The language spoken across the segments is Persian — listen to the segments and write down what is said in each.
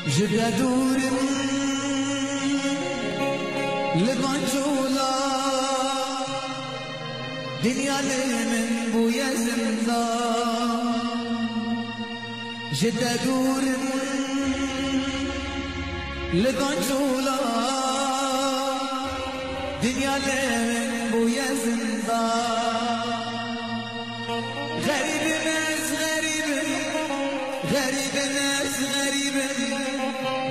جدا دورم لبان جولا دنیا من بوی زندان جدا دورم لبان جولا دنیا من بوی زندان غریب ناس غریب ناس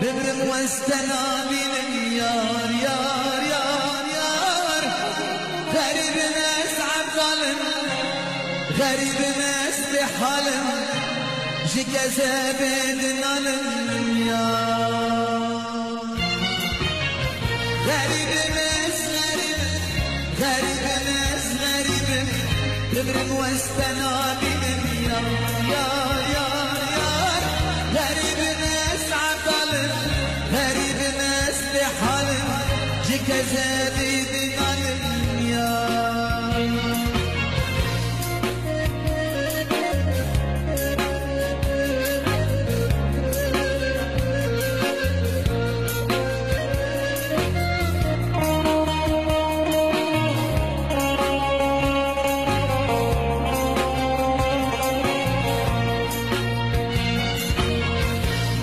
ببرم واستنى من يار يار يار يار غريب ناس عبظالم غريب ناس بحالم جكزا بدنا من يار غريب ناس غريب ناس ببرم واستنى من يار يار يار يار غريب ناس عبظالم غريب ناس بحالم جكزا بدنا الدنيا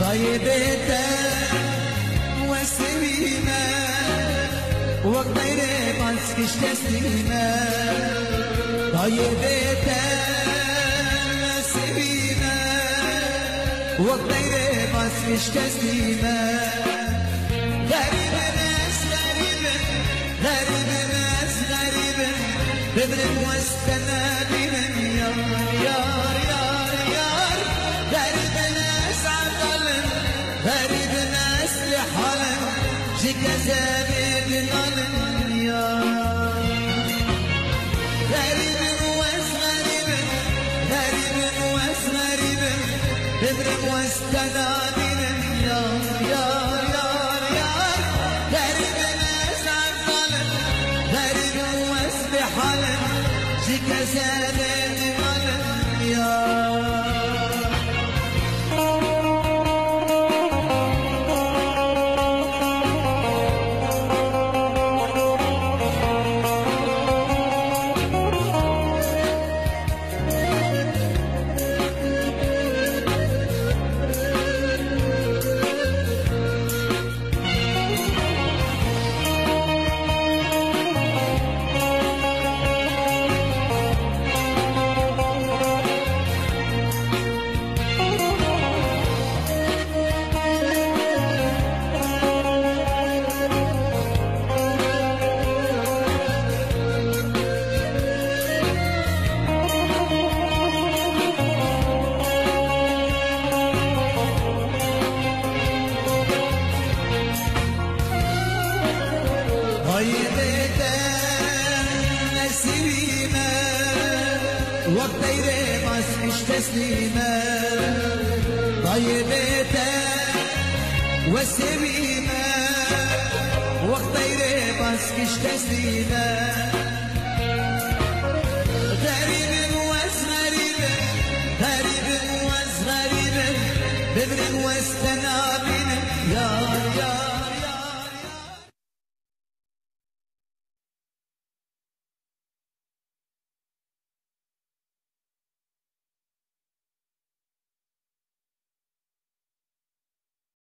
طيبتك وسليمة وغير ماسكش تسليمة طيبتك وسليمة وغير ماسكش تسليمة غريب ناس غريب ناس ببرم واستنى بمن يار يار يار غريب ناس عطلم غريب ناس لحالم جكزا بدنا الدنيا غريب واس غريب ببرم واستنى بمن يار يار يار غريب ناس عطلم غريب واس لحالم جكزا بدنا الدنيا طيبتك نسيمة وغير ماسكش تسليمة طيبتك وسليمة وغير ماسكش تسليمة غريب واس غريب واس ببرم واستنى بنا يار يار